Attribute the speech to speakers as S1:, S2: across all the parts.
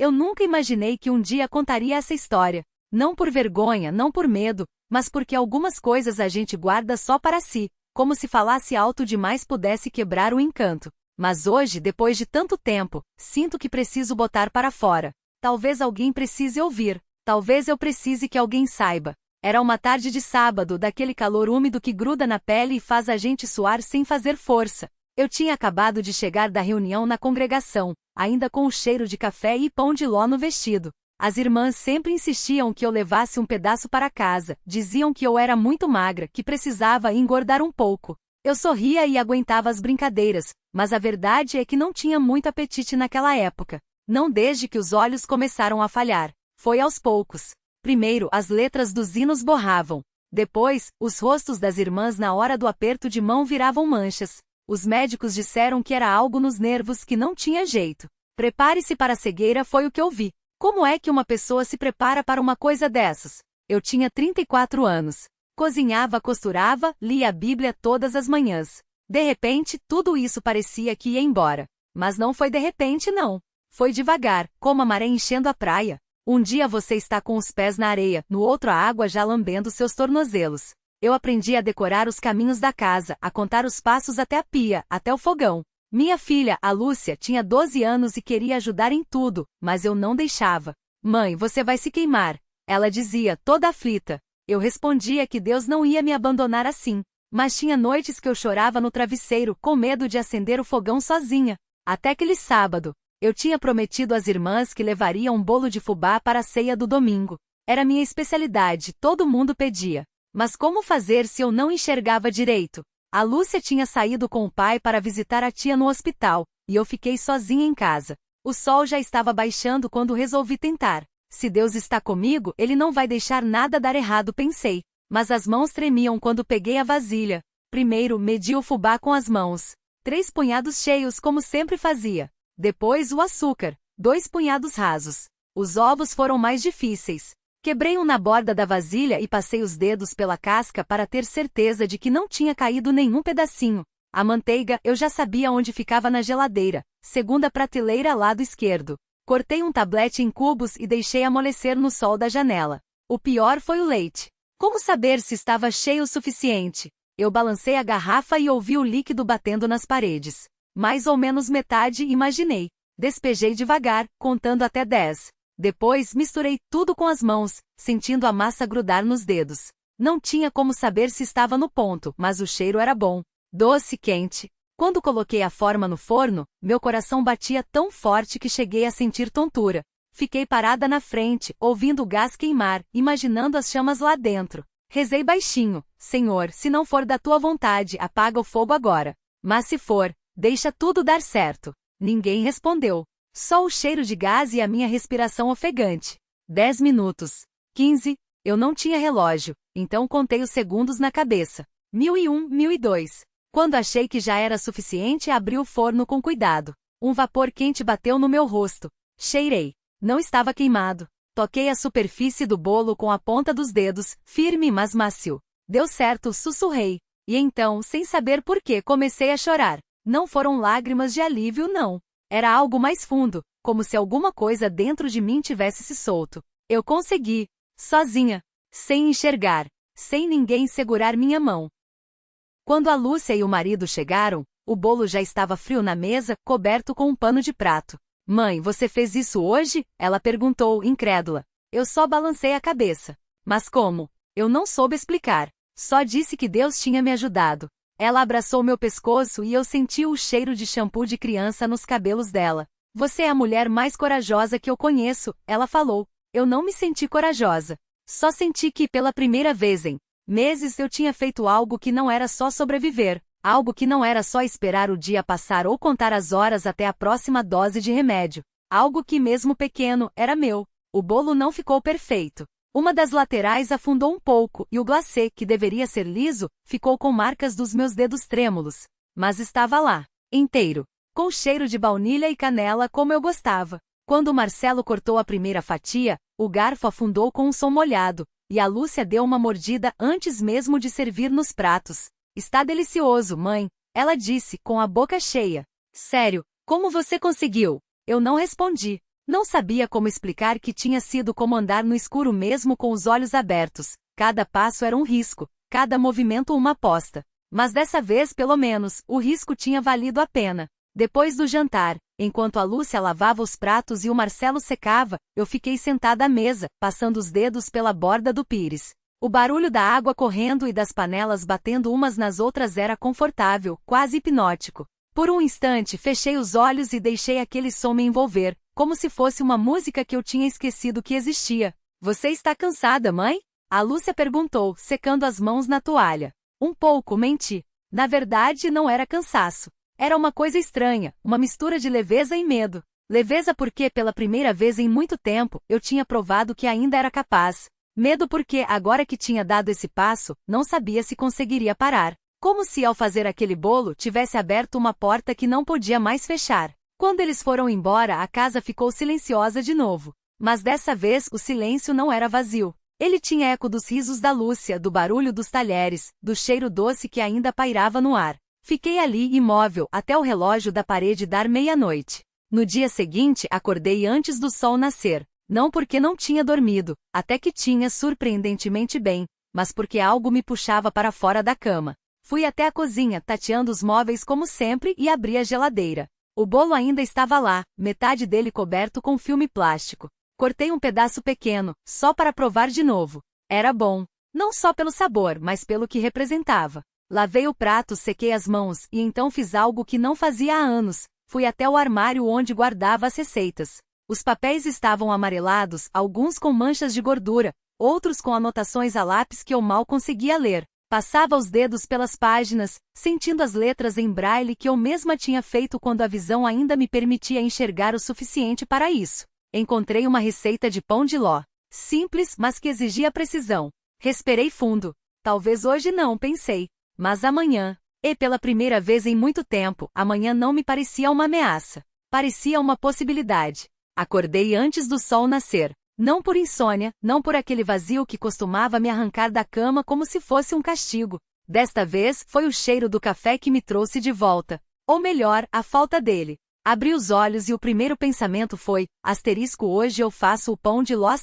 S1: Eu nunca imaginei que um dia contaria essa história. Não por vergonha, não por medo, mas porque algumas coisas a gente guarda só para si, como se falasse alto demais pudesse quebrar o encanto. Mas hoje, depois de tanto tempo, sinto que preciso botar para fora. Talvez alguém precise ouvir. Talvez eu precise que alguém saiba. Era uma tarde de sábado, daquele calor úmido que gruda na pele e faz a gente suar sem fazer força. Eu tinha acabado de chegar da reunião na congregação, ainda com o cheiro de café e pão de ló no vestido. As irmãs sempre insistiam que eu levasse um pedaço para casa, diziam que eu era muito magra, que precisava engordar um pouco. Eu sorria e aguentava as brincadeiras, mas a verdade é que não tinha muito apetite naquela época. Não desde que os olhos começaram a falhar. Foi aos poucos. Primeiro, as letras dos hinos borravam. Depois, os rostos das irmãs na hora do aperto de mão viravam manchas. Os médicos disseram que era algo nos nervos que não tinha jeito. Prepare-se para a cegueira foi o que eu vi. Como é que uma pessoa se prepara para uma coisa dessas? Eu tinha 34 anos. Cozinhava, costurava, lia a Bíblia todas as manhãs. De repente, tudo isso parecia que ia embora. Mas não foi de repente não. Foi devagar, como a maré enchendo a praia. Um dia você está com os pés na areia, no outro a água já lambendo seus tornozelos. Eu aprendi a decorar os caminhos da casa, a contar os passos até a pia, até o fogão. Minha filha, a Lúcia, tinha 12 anos e queria ajudar em tudo, mas eu não deixava. Mãe, você vai se queimar. Ela dizia, toda aflita. Eu respondia que Deus não ia me abandonar assim. Mas tinha noites que eu chorava no travesseiro, com medo de acender o fogão sozinha. Até aquele sábado. Eu tinha prometido às irmãs que levaria um bolo de fubá para a ceia do domingo. Era minha especialidade, todo mundo pedia. Mas como fazer se eu não enxergava direito? A Lúcia tinha saído com o pai para visitar a tia no hospital, e eu fiquei sozinha em casa. O sol já estava baixando quando resolvi tentar. Se Deus está comigo, Ele não vai deixar nada dar errado, pensei. Mas as mãos tremiam quando peguei a vasilha. Primeiro, medi o fubá com as mãos. 3 punhados cheios como sempre fazia. Depois o açúcar, 2 punhados rasos. Os ovos foram mais difíceis. Quebrei um na borda da vasilha e passei os dedos pela casca para ter certeza de que não tinha caído nenhum pedacinho. A manteiga, eu já sabia onde ficava na geladeira, segunda prateleira lado esquerdo. Cortei um tablete em cubos e deixei amolecer no sol da janela. O pior foi o leite. Como saber se estava cheio o suficiente? Eu balancei a garrafa e ouvi o líquido batendo nas paredes. Mais ou menos metade, imaginei. Despejei devagar, contando até 10. Depois, misturei tudo com as mãos, sentindo a massa grudar nos dedos. Não tinha como saber se estava no ponto, mas o cheiro era bom. Doce, quente. Quando coloquei a forma no forno, meu coração batia tão forte que cheguei a sentir tontura. Fiquei parada na frente, ouvindo o gás queimar, imaginando as chamas lá dentro. Rezei baixinho. Senhor, se não for da tua vontade, apaga o fogo agora. Mas se for, deixa tudo dar certo. Ninguém respondeu. Só o cheiro de gás e a minha respiração ofegante. 10 minutos. 15. Eu não tinha relógio, então contei os segundos na cabeça. 1001, 1002. Quando achei que já era suficiente, abri o forno com cuidado. Um vapor quente bateu no meu rosto. Cheirei. Não estava queimado. Toquei a superfície do bolo com a ponta dos dedos, firme mas macio. Deu certo, sussurrei. E então, sem saber por que, comecei a chorar. Não foram lágrimas de alívio, não. Era algo mais fundo, como se alguma coisa dentro de mim tivesse se solto. Eu consegui. Sozinha. Sem enxergar. Sem ninguém segurar minha mão. Quando a Lúcia e o marido chegaram, o bolo já estava frio na mesa, coberto com um pano de prato. Mãe, você fez isso hoje? Ela perguntou, incrédula. Eu só balancei a cabeça. Mas como? Eu não soube explicar. Só disse que Deus tinha me ajudado. Ela abraçou meu pescoço e eu senti o cheiro de shampoo de criança nos cabelos dela. Você é a mulher mais corajosa que eu conheço, ela falou. Eu não me senti corajosa. Só senti que, pela primeira vez em meses, eu tinha feito algo que não era só sobreviver. Algo que não era só esperar o dia passar ou contar as horas até a próxima dose de remédio. Algo que, mesmo pequeno, era meu. O bolo não ficou perfeito. Uma das laterais afundou um pouco e o glacê, que deveria ser liso, ficou com marcas dos meus dedos trêmulos. Mas estava lá, inteiro, com cheiro de baunilha e canela como eu gostava. Quando o Marcelo cortou a primeira fatia, o garfo afundou com um som molhado, e a Lúcia deu uma mordida antes mesmo de servir nos pratos. Está delicioso, mãe, ela disse, com a boca cheia. Sério, como você conseguiu? Eu não respondi. Não sabia como explicar que tinha sido como andar no escuro mesmo com os olhos abertos. Cada passo era um risco, cada movimento uma aposta. Mas dessa vez, pelo menos, o risco tinha valido a pena. Depois do jantar, enquanto a Lúcia lavava os pratos e o Marcelo secava, eu fiquei sentada à mesa, passando os dedos pela borda do pires. O barulho da água correndo e das panelas batendo umas nas outras era confortável, quase hipnótico. Por um instante fechei os olhos e deixei aquele som me envolver, como se fosse uma música que eu tinha esquecido que existia. Você está cansada, mãe? A Lúcia perguntou, secando as mãos na toalha. Um pouco, menti. Na verdade, não era cansaço. Era uma coisa estranha, uma mistura de leveza e medo. Leveza porque, pela primeira vez em muito tempo, eu tinha provado que ainda era capaz. Medo porque, agora que tinha dado esse passo, não sabia se conseguiria parar. Como se, ao fazer aquele bolo, tivesse aberto uma porta que não podia mais fechar. Quando eles foram embora, a casa ficou silenciosa de novo. Mas dessa vez, o silêncio não era vazio. Ele tinha eco dos risos da Lúcia, do barulho dos talheres, do cheiro doce que ainda pairava no ar. Fiquei ali imóvel até o relógio da parede dar meia-noite. No dia seguinte, acordei antes do sol nascer. Não porque não tinha dormido, até que tinha surpreendentemente bem, mas porque algo me puxava para fora da cama. Fui até a cozinha, tateando os móveis como sempre e abri a geladeira. O bolo ainda estava lá, metade dele coberto com filme plástico. Cortei um pedaço pequeno, só para provar de novo. Era bom. Não só pelo sabor, mas pelo que representava. Lavei o prato, sequei as mãos, e então fiz algo que não fazia há anos. Fui até o armário onde guardava as receitas. Os papéis estavam amarelados, alguns com manchas de gordura, outros com anotações a lápis que eu mal conseguia ler. Passava os dedos pelas páginas, sentindo as letras em braille que eu mesma tinha feito quando a visão ainda me permitia enxergar o suficiente para isso. Encontrei uma receita de pão de ló. Simples, mas que exigia precisão. Respirei fundo. Talvez hoje não, pensei. Mas amanhã. E pela primeira vez em muito tempo, amanhã não me parecia uma ameaça. Parecia uma possibilidade. Acordei antes do sol nascer. Não por insônia, não por aquele vazio que costumava me arrancar da cama como se fosse um castigo. Desta vez, foi o cheiro do café que me trouxe de volta. Ou melhor, a falta dele. Abri os olhos e o primeiro pensamento foi, hoje eu faço o pão de ló.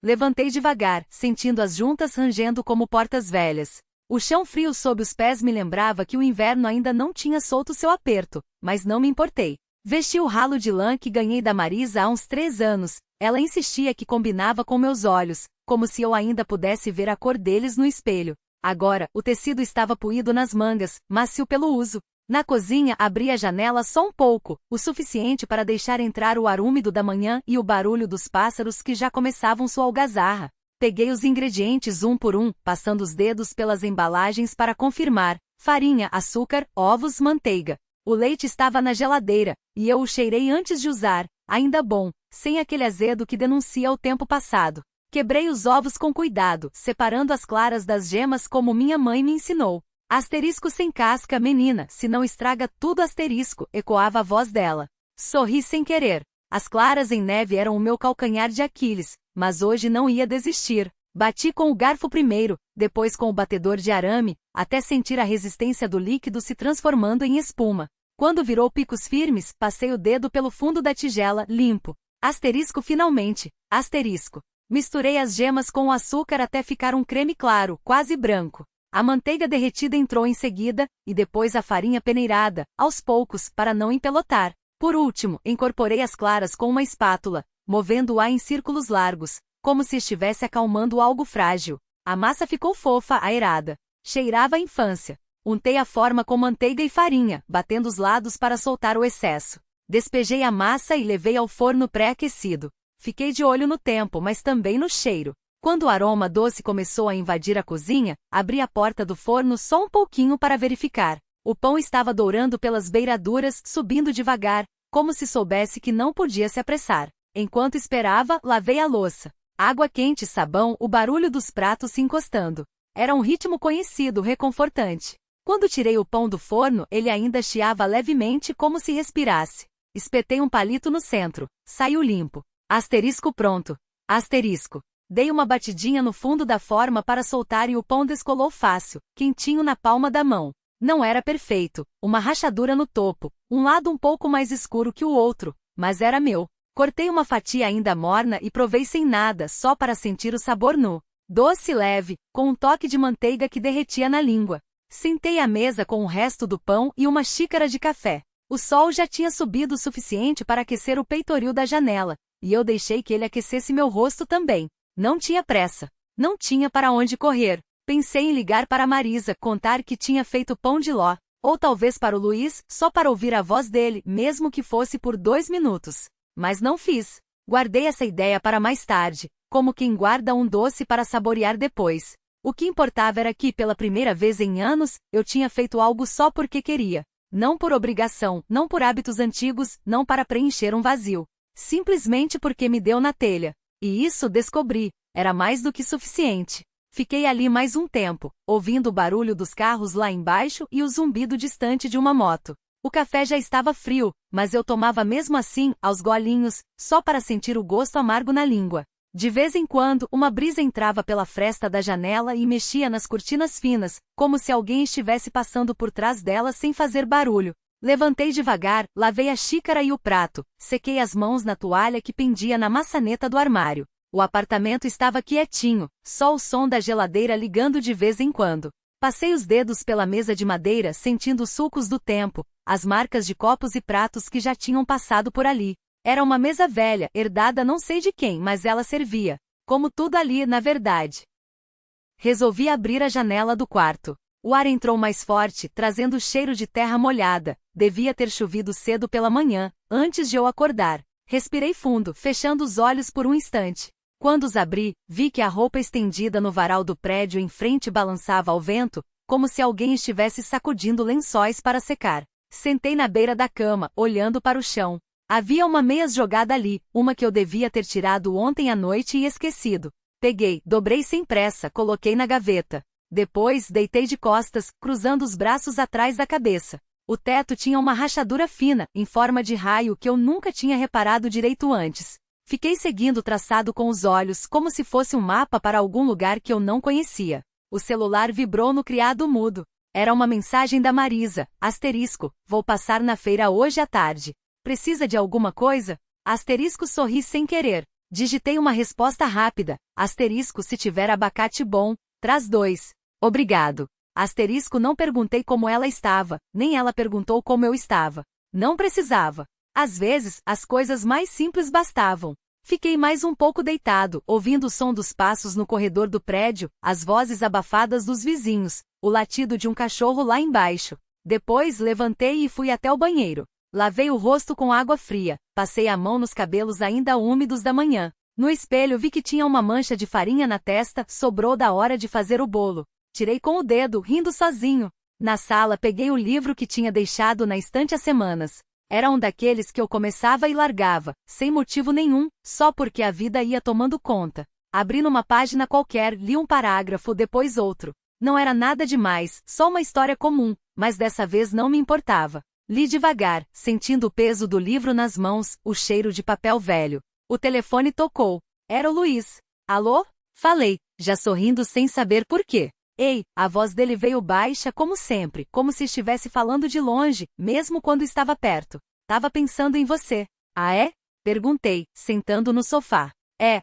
S1: Levantei devagar, sentindo as juntas rangendo como portas velhas. O chão frio sob os pés me lembrava que o inverno ainda não tinha solto seu aperto, mas não me importei. Vesti o ralo de lã que ganhei da Marisa há uns 3 anos. Ela insistia que combinava com meus olhos, como se eu ainda pudesse ver a cor deles no espelho. Agora, o tecido estava puído nas mangas, macio pelo uso. Na cozinha, abri a janela só um pouco, o suficiente para deixar entrar o ar úmido da manhã e o barulho dos pássaros que já começavam sua algazarra. Peguei os ingredientes um por um, passando os dedos pelas embalagens para confirmar. Farinha, açúcar, ovos, manteiga. O leite estava na geladeira, e eu o cheirei antes de usar. Ainda bom, sem aquele azedo que denuncia o tempo passado. Quebrei os ovos com cuidado, separando as claras das gemas como minha mãe me ensinou. Asterisco sem casca, menina, se não estraga tudo asterisco, ecoava a voz dela. Sorri sem querer. As claras em neve eram o meu calcanhar de Aquiles, mas hoje não ia desistir. Bati com o garfo primeiro, depois com o batedor de arame, até sentir a resistência do líquido se transformando em espuma. Quando virou picos firmes, passei o dedo pelo fundo da tigela, limpo. Asterisco finalmente. Asterisco. Misturei as gemas com o açúcar até ficar um creme claro, quase branco. A manteiga derretida entrou em seguida, e depois a farinha peneirada, aos poucos, para não empelotar. Por último, incorporei as claras com uma espátula, movendo-a em círculos largos, como se estivesse acalmando algo frágil. A massa ficou fofa, aerada. Cheirava a infância. Untei a forma com manteiga e farinha, batendo os lados para soltar o excesso. Despejei a massa e levei ao forno pré-aquecido. Fiquei de olho no tempo, mas também no cheiro. Quando o aroma doce começou a invadir a cozinha, abri a porta do forno só um pouquinho para verificar. O pão estava dourando pelas beiraduras, subindo devagar, como se soubesse que não podia se apressar. Enquanto esperava, lavei a louça. Água quente, sabão, o barulho dos pratos se encostando. Era um ritmo conhecido, reconfortante. Quando tirei o pão do forno, ele ainda chiava levemente como se respirasse. Espetei um palito no centro. Saiu limpo. Asterisco pronto. Asterisco. Dei uma batidinha no fundo da forma para soltar e o pão descolou fácil, quentinho na palma da mão. Não era perfeito, uma rachadura no topo, um lado um pouco mais escuro que o outro, mas era meu. Cortei uma fatia ainda morna e provei sem nada, só para sentir o sabor nu. Doce e leve, com um toque de manteiga que derretia na língua. Sentei à mesa com o resto do pão e uma xícara de café. O sol já tinha subido o suficiente para aquecer o peitoril da janela, e eu deixei que ele aquecesse meu rosto também. Não tinha pressa. Não tinha para onde correr. Pensei em ligar para Marisa, contar que tinha feito pão de ló, ou talvez para o Luiz, só para ouvir a voz dele, mesmo que fosse por 2 minutos. Mas não fiz. Guardei essa ideia para mais tarde, como quem guarda um doce para saborear depois. O que importava era que, pela primeira vez em anos, eu tinha feito algo só porque queria. Não por obrigação, não por hábitos antigos, não para preencher um vazio. Simplesmente porque me deu na telha. E isso descobri, era mais do que suficiente. Fiquei ali mais um tempo, ouvindo o barulho dos carros lá embaixo e o zumbido distante de uma moto. O café já estava frio, mas eu tomava mesmo assim, aos golinhos, só para sentir o gosto amargo na língua. De vez em quando, uma brisa entrava pela fresta da janela e mexia nas cortinas finas, como se alguém estivesse passando por trás delas sem fazer barulho. Levantei devagar, lavei a xícara e o prato, sequei as mãos na toalha que pendia na maçaneta do armário. O apartamento estava quietinho, só o som da geladeira ligando de vez em quando. Passei os dedos pela mesa de madeira sentindo os sulcos do tempo, as marcas de copos e pratos que já tinham passado por ali. Era uma mesa velha, herdada não sei de quem, mas ela servia. Como tudo ali, na verdade. Resolvi abrir a janela do quarto. O ar entrou mais forte, trazendo o cheiro de terra molhada. Devia ter chovido cedo pela manhã, antes de eu acordar. Respirei fundo, fechando os olhos por um instante. Quando os abri, vi que a roupa estendida no varal do prédio em frente balançava ao vento, como se alguém estivesse sacudindo lençóis para secar. Sentei na beira da cama, olhando para o chão. Havia uma meias jogada ali, uma que eu devia ter tirado ontem à noite e esquecido. Peguei, dobrei sem pressa, coloquei na gaveta. Depois, deitei de costas, cruzando os braços atrás da cabeça. O teto tinha uma rachadura fina, em forma de raio que eu nunca tinha reparado direito antes. Fiquei seguindo o traçado com os olhos, como se fosse um mapa para algum lugar que eu não conhecia. O celular vibrou no criado mudo. Era uma mensagem da Marisa, asterisco, vou passar na feira hoje à tarde. Precisa de alguma coisa? Asterisco sorri sem querer. Digitei uma resposta rápida. Asterisco se tiver abacate bom, traz 2. Obrigado. Asterisco não perguntei como ela estava, nem ela perguntou como eu estava. Não precisava. Às vezes, as coisas mais simples bastavam. Fiquei mais um pouco deitado, ouvindo o som dos passos no corredor do prédio, as vozes abafadas dos vizinhos, o latido de um cachorro lá embaixo. Depois levantei e fui até o banheiro. Lavei o rosto com água fria, passei a mão nos cabelos ainda úmidos da manhã. No espelho vi que tinha uma mancha de farinha na testa, sobrou da hora de fazer o bolo. Tirei com o dedo, rindo sozinho. Na sala peguei o livro que tinha deixado na estante há semanas. Era um daqueles que eu começava e largava, sem motivo nenhum, só porque a vida ia tomando conta. Abri numa página qualquer, li um parágrafo, depois outro. Não era nada demais, só uma história comum, mas dessa vez não me importava. Li devagar, sentindo o peso do livro nas mãos, o cheiro de papel velho. O telefone tocou. Era o Luiz. Alô? Falei, já sorrindo sem saber por quê. Ei, a voz dele veio baixa como sempre, como se estivesse falando de longe, mesmo quando estava perto. Tava pensando em você. Ah é? Perguntei, sentando no sofá.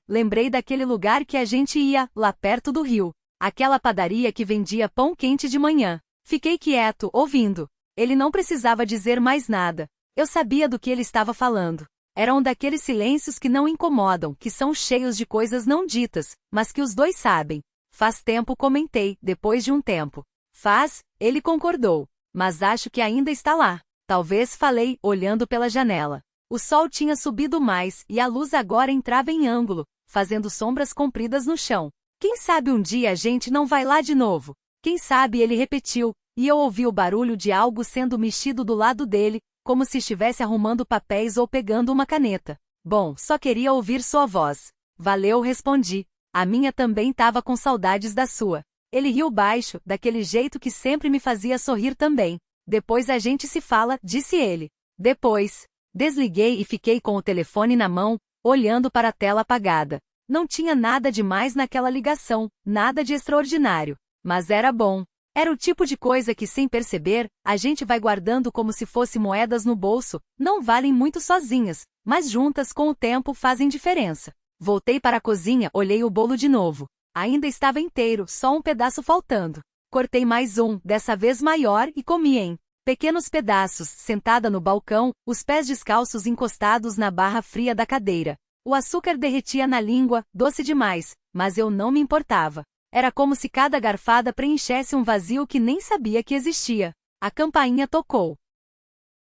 S1: Lembrei daquele lugar que a gente ia, lá perto do rio. Aquela padaria que vendia pão quente de manhã. Fiquei quieto, ouvindo. Ele não precisava dizer mais nada. Eu sabia do que ele estava falando. Era um daqueles silêncios que não incomodam, que são cheios de coisas não ditas, mas que os dois sabem. Faz tempo, comentei, depois de um tempo. Faz, ele concordou. Mas acho que ainda está lá. Talvez, falei, olhando pela janela. O sol tinha subido mais, e a luz agora entrava em ângulo, fazendo sombras compridas no chão. Quem sabe um dia a gente não vai lá de novo? Quem sabe, ele repetiu, e eu ouvi o barulho de algo sendo mexido do lado dele, como se estivesse arrumando papéis ou pegando uma caneta. Bom, só queria ouvir sua voz. Valeu, respondi. A minha também estava com saudades da sua. Ele riu baixo, daquele jeito que sempre me fazia sorrir também. Depois a gente se fala, disse ele. Depois. Desliguei e fiquei com o telefone na mão, olhando para a tela apagada. Não tinha nada demais naquela ligação, nada de extraordinário. Mas era bom. Era o tipo de coisa que, sem perceber, a gente vai guardando como se fosse moedas no bolso, não valem muito sozinhas, mas juntas com o tempo fazem diferença. Voltei para a cozinha, olhei o bolo de novo. Ainda estava inteiro, só um pedaço faltando. Cortei mais um, dessa vez maior, e comi em pequenos pedaços, sentada no balcão, os pés descalços encostados na barra fria da cadeira. O açúcar derretia na língua, doce demais, mas eu não me importava. Era como se cada garfada preenchesse um vazio que nem sabia que existia. A campainha tocou.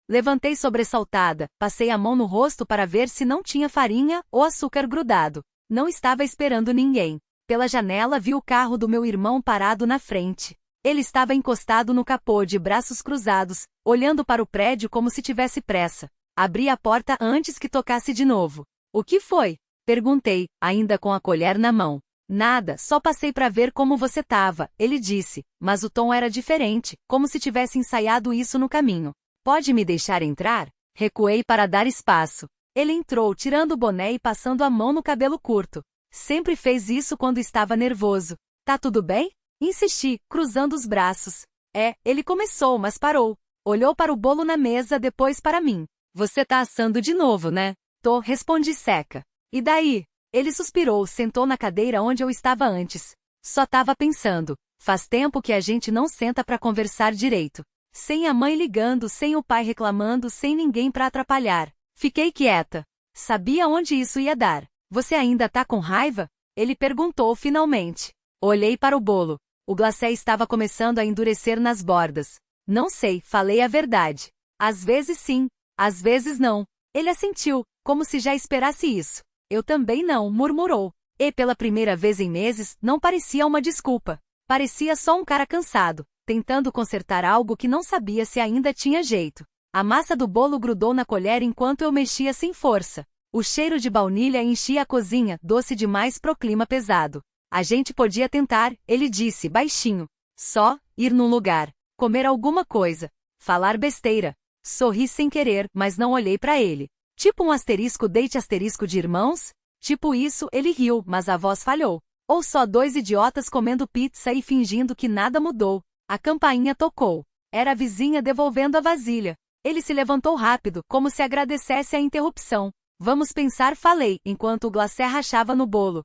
S1: Levantei sobressaltada, passei a mão no rosto para ver se não tinha farinha ou açúcar grudado. Não estava esperando ninguém. Pela janela vi o carro do meu irmão parado na frente. Ele estava encostado no capô de braços cruzados, olhando para o prédio como se tivesse pressa. Abri a porta antes que tocasse de novo. O que foi? Perguntei, ainda com a colher na mão. Nada, só passei para ver como você tava, ele disse, mas o tom era diferente, como se tivesse ensaiado isso no caminho. Pode me deixar entrar? Recuei para dar espaço. Ele entrou, tirando o boné e passando a mão no cabelo curto. Sempre fez isso quando estava nervoso. Tá tudo bem? Insisti, cruzando os braços. Ele começou, mas parou. Olhou para o bolo na mesa, depois para mim. Você tá assando de novo, né? Tô, respondi seca. E daí? Ele suspirou, sentou na cadeira onde eu estava antes. Só tava pensando. Faz tempo que a gente não senta para conversar direito. Sem a mãe ligando, sem o pai reclamando, sem ninguém para atrapalhar. Fiquei quieta. Sabia onde isso ia dar. Você ainda tá com raiva? Ele perguntou finalmente. Olhei para o bolo. O glacê estava começando a endurecer nas bordas. Não sei, falei a verdade. Às vezes sim, às vezes não. Ele assentiu, como se já esperasse isso. Eu também não, murmurou. E pela primeira vez em meses, não parecia uma desculpa. Parecia só um cara cansado, tentando consertar algo que não sabia se ainda tinha jeito. A massa do bolo grudou na colher enquanto eu mexia sem força. O cheiro de baunilha enchia a cozinha, doce demais pro clima pesado. A gente podia tentar, ele disse baixinho. Só, ir num lugar, comer alguma coisa, falar besteira. Sorri sem querer, mas não olhei para ele. Tipo um asterisco date asterisco de irmãos? Tipo isso, ele riu, mas a voz falhou. Ou só dois idiotas comendo pizza e fingindo que nada mudou. A campainha tocou. Era a vizinha devolvendo a vasilha. Ele se levantou rápido, como se agradecesse a interrupção. Vamos pensar, falei, enquanto o glacê rachava no bolo.